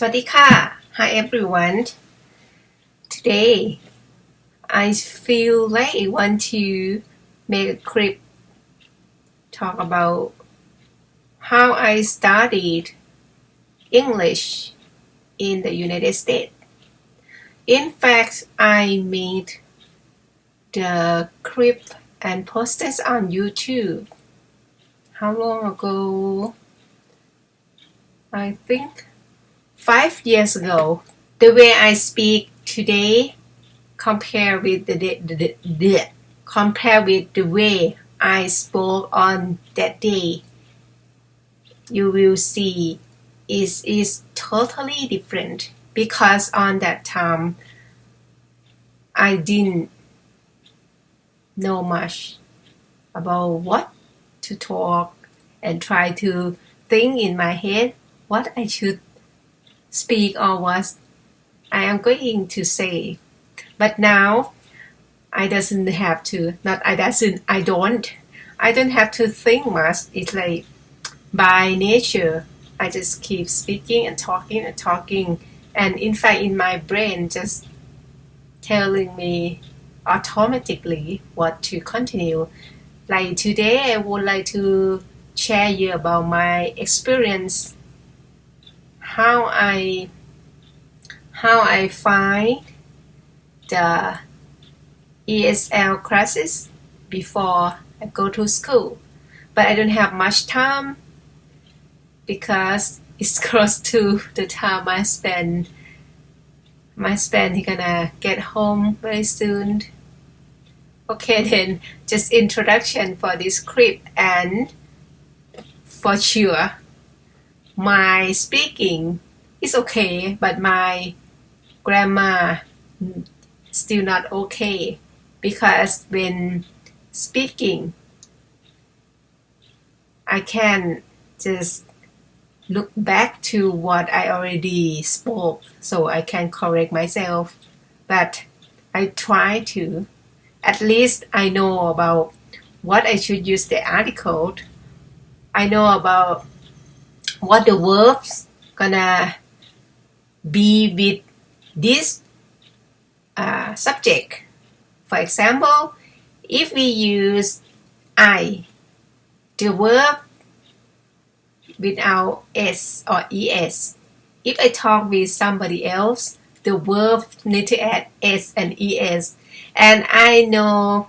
วัสดีค่ะ Hi everyone. Today I feel like I want to make a clip talk about how I studied English in the United States. In fact, I made the clip and posted on YouTube. How long ago? I think 5 years ago. The way I speak today compare with the way I spoke on that day, you will see is totally different because on that time I didn't know much about what to talk and try to think in my head what I should speak or what I am going to say. But now I don't have to think much. It's like by nature I just keep speaking and talking, and in fact in my brain just telling me automatically what to continue. Like today I would like to share you about my experience, how I find the ESL classes before I go to school. But I don't have much time because it's close to the time I spend gonna get home very soon. Okay, then just introduction for this clip, and for sure my speaking is okay, but my grammar still not okay, because when speaking I can just look back to what I already spoke so I can correct myself. But I try to, at least I know about what I should use the article. I know about what the verbs gonna be with this subject. For example, if we use I, the verb without S or ES. If I talk with somebody else, the verb need to add S and ES. And I know,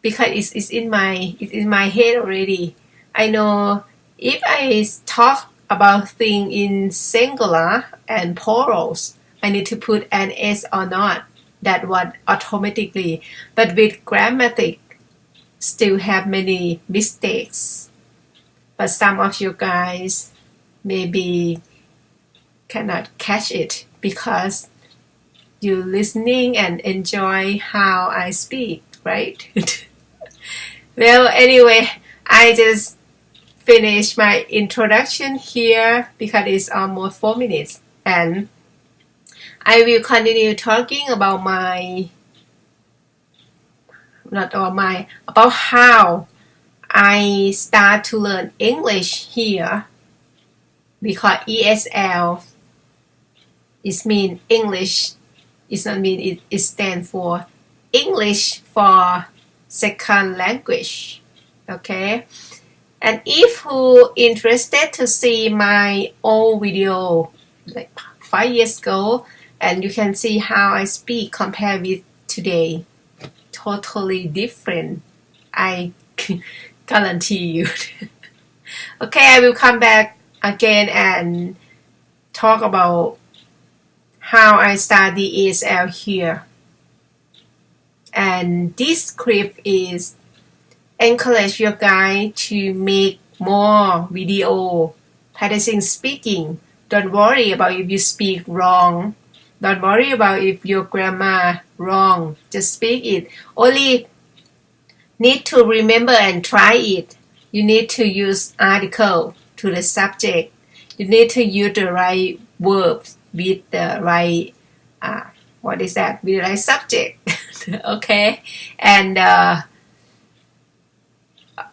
because it's in my head already. I know if I talk about things in singular and plurals, I need to put an S or not. That one automatically. But with grammatic, still have many mistakes. But some of you guys maybe cannot catch it because you listening and enjoy how I speak, right? Well, anyway, I just finished my introduction here because it's almost 4 minutes, and I will continue talking about about how I start to learn English here, because ESL is mean English. It's not mean it stands for English for second language. Okay, and if who interested to see my old video like 5 years ago, and you can see how I speak compared with today, totally different. I guarantee you. Okay, I will come back again and talk about how I study ESL here. And this clip is encourage your guys to make more video practicing speaking. Don't worry about if you speak wrong. Don't worry about if your grammar wrong. Just speak it. Only need to remember and try it. You need to use article to the subject. You need to use the right verbs with the right with the right subject. Okay, and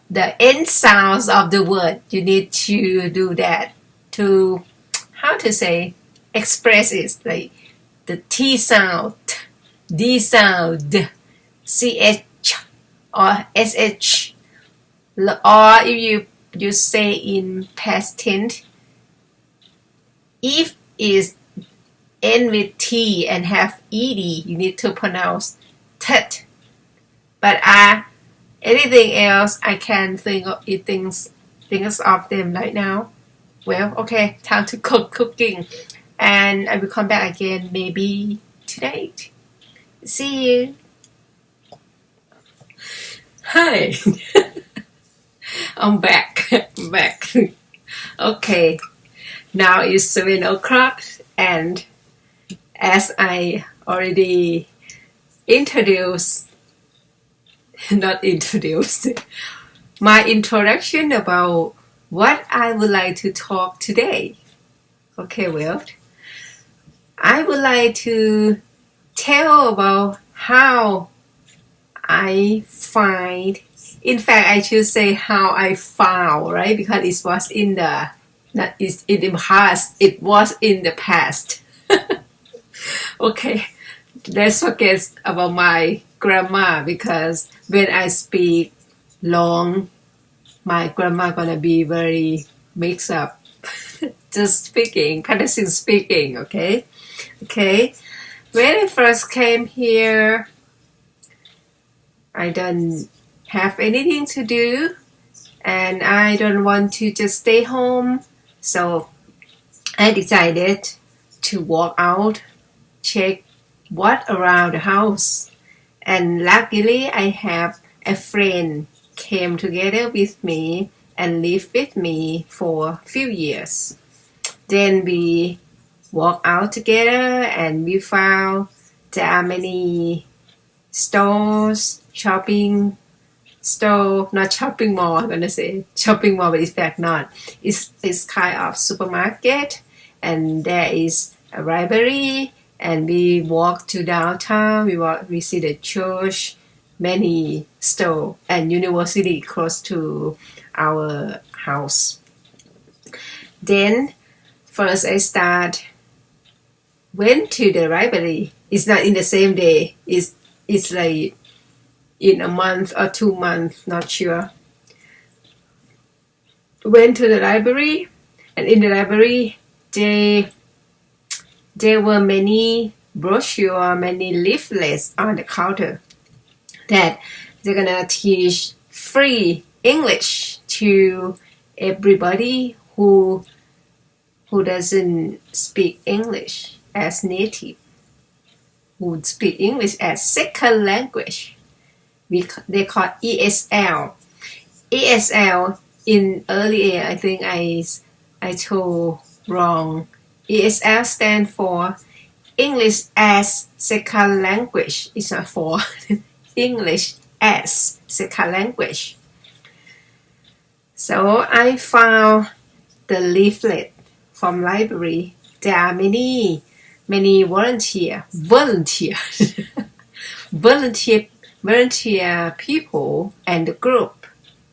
the end sounds of the word, you need to do that to how to say express is like the T sound, D sound, CH or SH. Or if you say in past tense, if is end with T and have ED, you need to pronounce tet. But anything else I can think of things of them right now. Well, okay, time to cooking. And I will come back again maybe tonight. See you. Hi. I'm back. Okay. Now it's 7 o'clock and as I already my introduction about what I would like to talk today. Okay, well, I would like to tell about how I find, in fact, I should say how I found, right? Because it was in the past. It was in the past. Okay, let's forget about my grammar because when I speak long, my grammar gonna be very mixed up. Just practicing speaking, okay? Okay. When I first came here, I don't have anything to do and I don't want to just stay home. So I decided to walk out, check what around the house. And luckily I have a friend came together with me and lived with me for a few years. Then we walked out together and we found there are many stores, shopping store, not shopping mall, I'm gonna say shopping mall, but in fact not. It's kind of supermarket and there is a library and we walk to downtown, we see the church, many store and university close to our house. Then first I went to the library. It's not in the same day. It's like in a month or 2 months, not sure. Went to the library and in the library there were many brochures, many leaflets on the counter that they're gonna teach free English to everybody who doesn't speak English as native, who speak English as second language. They call ESL. ESL in earlier I think I told wrong. ESL stands for English as second language. It's not for English as second language. So I found the leaflet from library. There are many volunteer people and the group.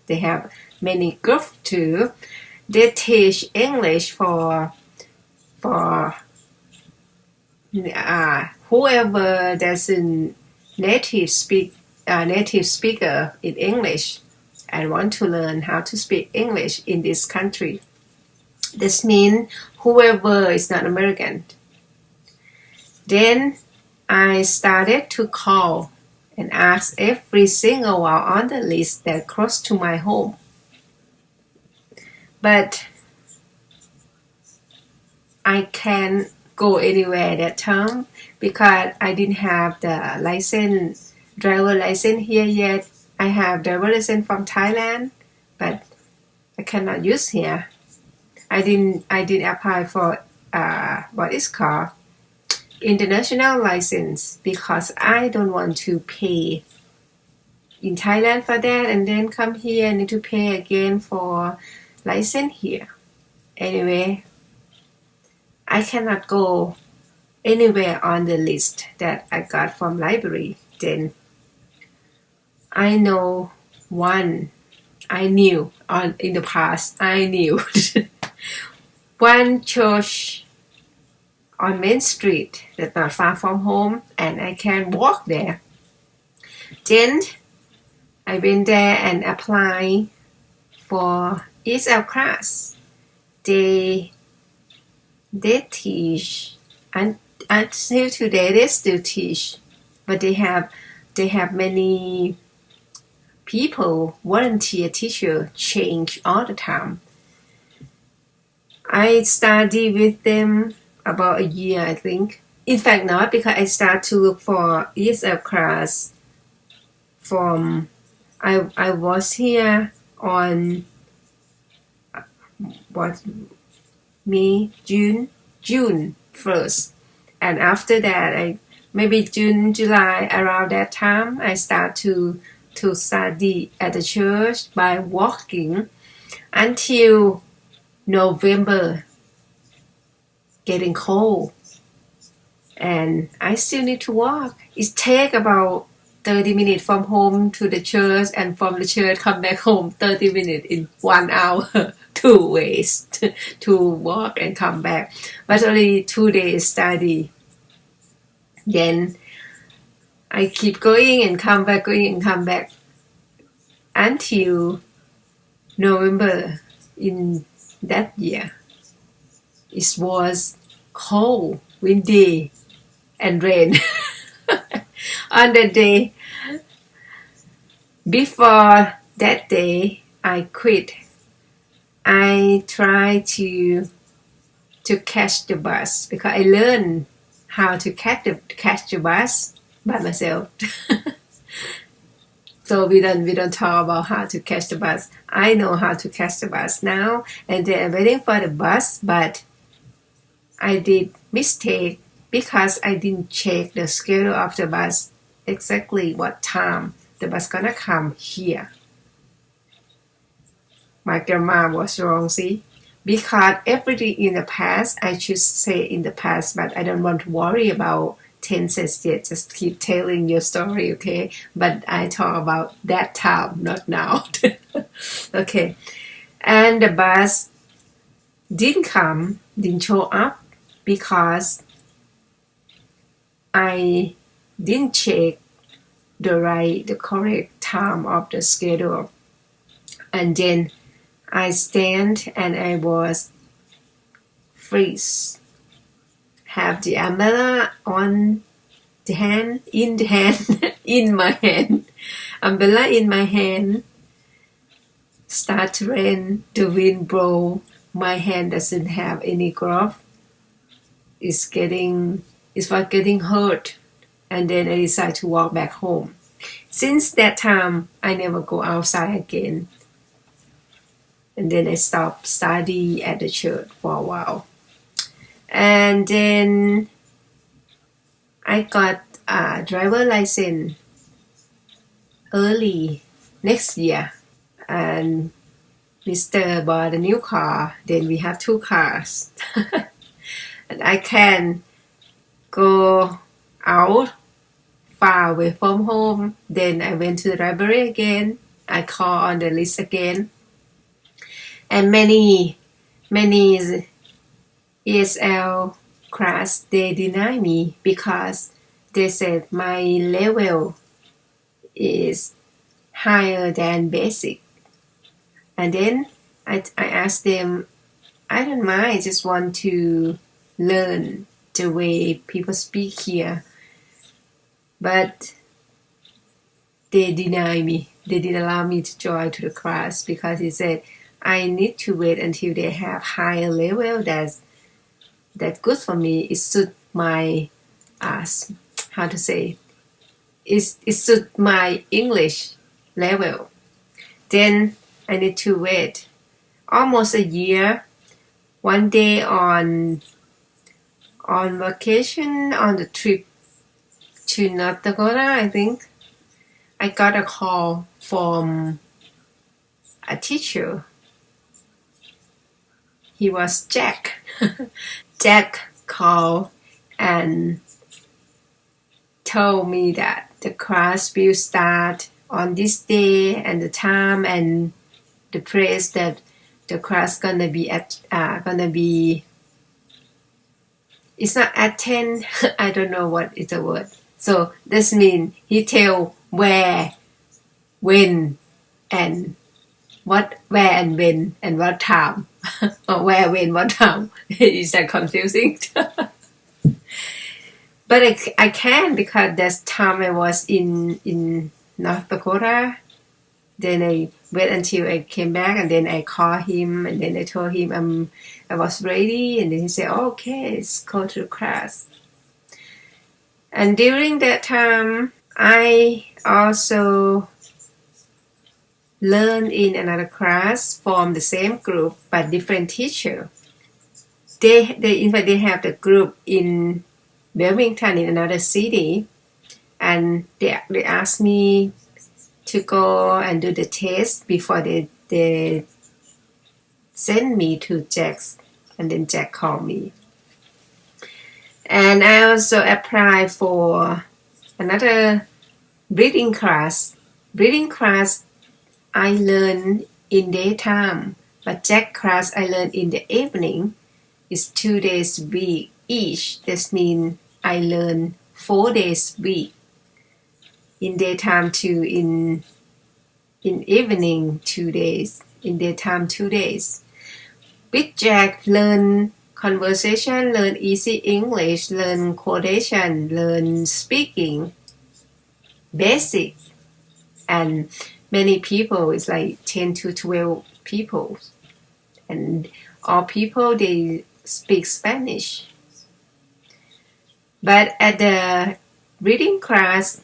They have many groups too. They teach English for whoever doesn't native speaker in English and want to learn how to speak English in this country. This means whoever is not American. Then I started to call and ask every single one on the list that close to my home. But I can't go anywhere that time because I didn't have the driver license here yet. I have driver license from Thailand, but I cannot use here. I didn't apply for what is called international license because I don't want to pay in Thailand for that and then come here and need to pay again for license here. Anyway, I cannot go anywhere on the list that I got from library. Then I knew in the past, I knew one church on Main Street that's not far from home, and I can walk there. Then I went there and applied for ESL class. They teach, and until today they still teach, but they have many people, volunteer teacher change all the time. I study with them about a year, I think. In fact, not, because I start to look for ESL class from, I was here on June 1st, and after that, maybe June, July, around that time, I start to study at the church by walking until November, getting cold, and I still need to walk. It takes about 30 minutes from home to the church, and from the church come back home 30 minutes in 1 hour. 2 ways to walk and come back, but only 2 days study. Then I keep going and come back, until November in that year. It was cold, windy, and rain. On the day before that day, I quit. I tried to catch the bus, because I learned how to catch the bus by myself. So we don't talk about how to catch the bus. I know how to catch the bus now, and then I'm waiting for the bus, but I did mistake because I didn't check the schedule of the bus, exactly what time the bus gonna come here. My grandma was wrong, see? Because everything in the past, I should say in the past, but I don't want to worry about tenses yet. Just keep telling your story, okay? But I talk about that time, not now. Okay. And the bus didn't show up, because I didn't check the correct time of the schedule. And then I stand and I was freeze. Have the umbrella on the hand, in my hand. Umbrella in my hand. Start to rain, the wind blow. My hand doesn't have any glove. It's getting hurt. And then I decided to walk back home. Since that time, I never go outside again. And then I stopped study at the church for a while. And then I got a driver license early next year. And Mr. bought a new car. Then we have 2 cars. And I can go out far away from home. Then I went to the library again. I call on the list again. And many ESL class, they deny me, because they said my level is higher than basic. And then I asked them, I don't mind, I just want to learn the way people speak here. But they deny me. They didn't allow me to join to the class, because he said I need to wait until they have higher level. That's good for me. It suits my how to say, it suits my English level. Then I need to wait almost a year. One day on vacation, on the trip to North Dakota, I think, I got a call from a teacher. He was Jack. Jack called and told me that the class will start on this day and the time and the place that the class gonna be it's not attend I don't know what is the word. So this means he tell where, when, and what, where and when and what time or where, when, what time. Is that confusing? But I can because that time I was in North Dakota. Then I wait until I came back, and then I called him, and then I told him I was ready, and then he said, oh, okay, let's go to class. And during that time, I also learned in another class from the same group but different teacher. They have the group in Wilmington, in another city, and they asked me to go and do the test before they send me to Jack's, and then Jack called me. And I also applied for another reading class. Reading class I learned in daytime, but Jack class I learned in the evening. It's 2 days a week each. That means I learn 4 days a week. In daytime 2, in evening 2 days, in daytime 2 days. With Jack, learn conversation, learn easy English, learn quotation, learn speaking, basic. And many people, it's like 10 to 12 people. And all people, they speak Spanish. But at the reading class,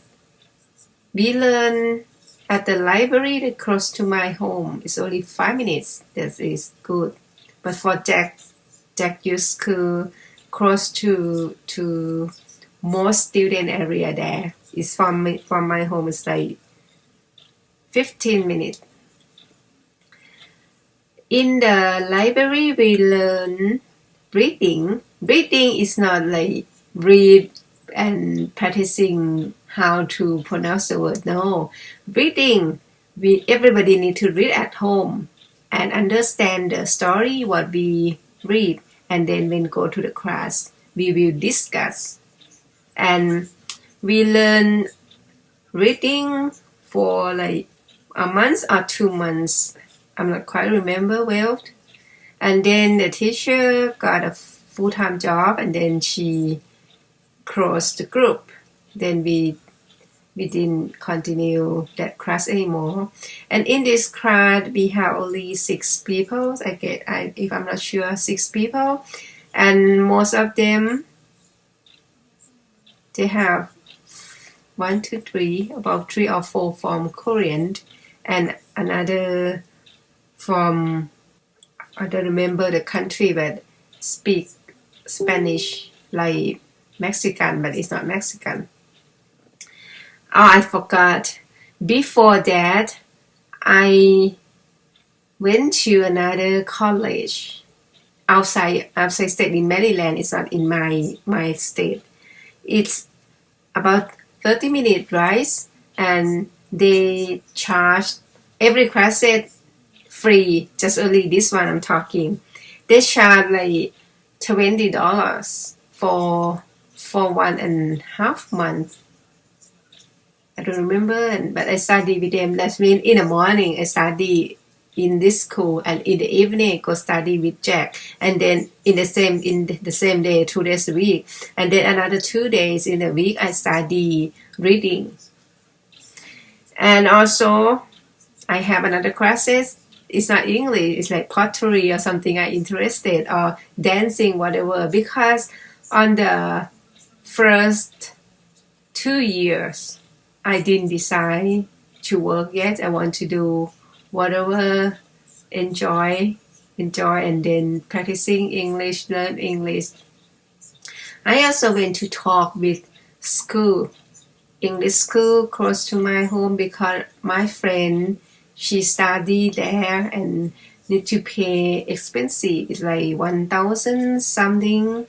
we learn at the library that close to my home. It's only 5 minutes. That is good. But for Jack used school close to more student area there. It's from my home. It's like 15 minutes. In the library, we learn reading. Reading is not like read and practicing how to pronounce the word. No, reading, everybody need to read at home and understand the story what we read, and then when go to the class we will discuss. And we learn reading for like a month or 2 months. I'm not quite remember well. And then the teacher got a full-time job, and then she closed the group. Then we didn't continue that class anymore. And in this class, we have only 6 people. If I'm not sure, 6 people. And most of them, they have 1, 2, 3, about 3 or 4 from Korean, and another from, I don't remember the country, but speak Spanish like Mexican, but it's not Mexican. Oh, I forgot. Before that, I went to another college outside state in Maryland. It's not in my state. It's about 30 minutes drive, and they charge every class set free. Just only this one I'm talking. They charge like $20 for 1.5 months. I don't remember, but I study with them. That means in the morning I study in this school, and in the evening I go study with Jack. And then in the same day, 2 days a week, and then another 2 days in a week I study reading. And also I have another classes. It's not English. It's like pottery or something I'm interested, or dancing, whatever. Because on the first 2 years, I didn't decide to work yet. I want to do whatever, enjoy, and then practicing English, learn English. I also went to talk with school, English school close to my home, because my friend, she studied there and need to pay expensive. It's like 1,000 something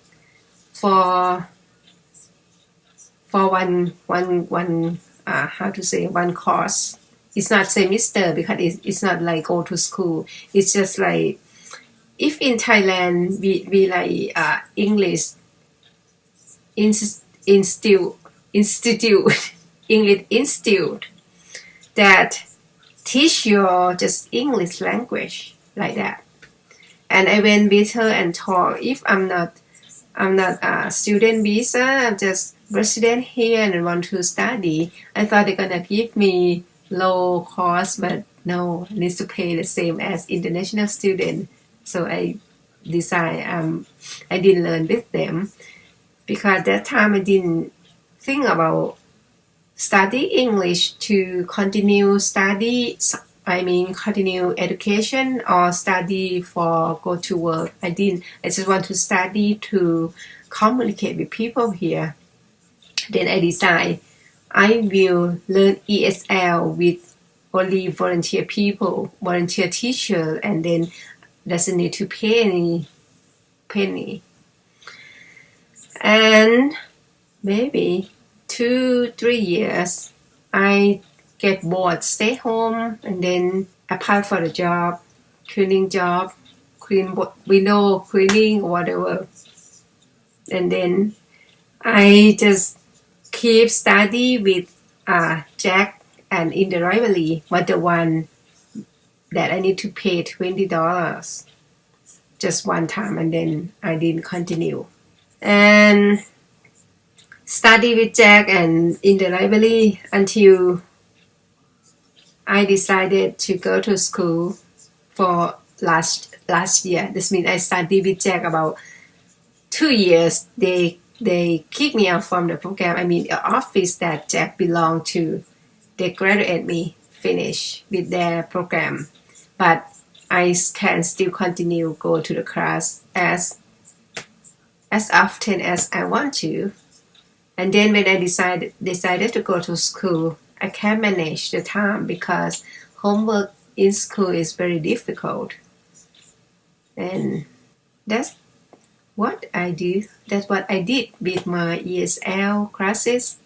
for one one course. It's not semester, because it's not like go to school. It's just like if in Thailand we like English institute English institute that teach you just English language like that. And I went with her and talk. If I'm not a student visa, I'm just resident here and I want to study. I thought they're gonna give me low cost, but no, I need to pay the same as international student. So I decided I didn't learn with them because that time I didn't think about study English to continue continue education or study for go to work. I didn't. I just want to study to communicate with people here. Then I decide I will learn ESL with only volunteer people, volunteer teacher, and then doesn't need to pay any penny. And maybe 2-3 years, I get bored, stay home, and then apply for a job, cleaning job, clean window cleaning, whatever. And then I just keep study with Jack and in the rivalry, but the one that I need to pay $20 just one time, and then I didn't continue. And study with Jack and in the library until I decided to go to school for last year. This means I studied with Jack about 2 years. They kicked me out from the program. I mean, the office that Jack belonged to, they graduated me, finish with their program. But I can still continue go to the class as often as I want to. And then when I decided to go to school, I can't manage the time because homework in school is very difficult. And that's what I do. That's what I did with my ESL classes.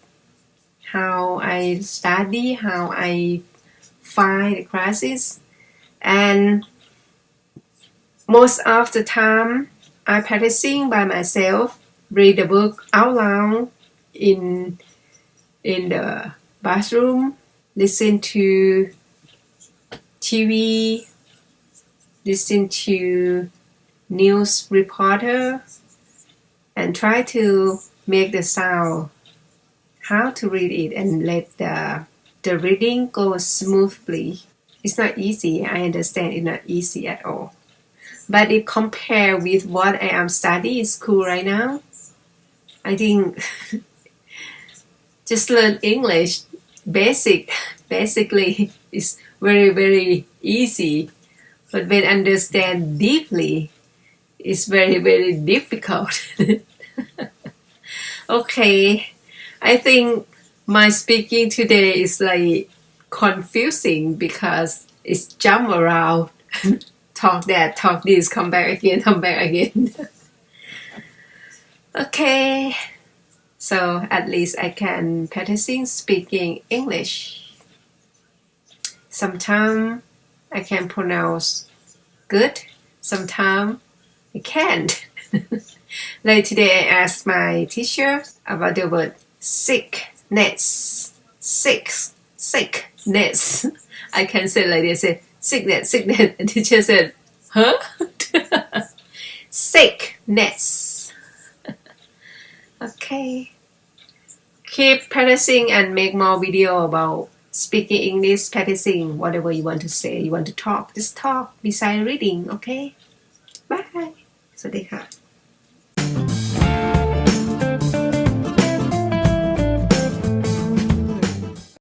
How I study, how I find the classes. And most of the time, I'm practicing by myself, read the book out loud in the bathroom, listen to TV, listen to news reporter, and try to make the sound, how to read it, and let the reading go smoothly. It's not easy. I understand it's not easy at all. But if compared with what I am studying in school right now, I think just learn English basically is very, very easy. But when understand deeply, it's very, very difficult. Okay, I think my speaking today is like confusing because it's jump around. Talk that, talk this, come back again. Okay, so at least I can practicing speaking English. Sometimes I can pronounce good, sometimes I can't. Like today I asked my teacher about the word sickness. Sickness. I can say like this, sickness. And teacher said, huh? Sickness. Okay. Keep practicing and make more video about speaking English, practicing whatever you want to say, you want to talk. Just talk beside reading, okay? Bye. สวัสดีค่ะ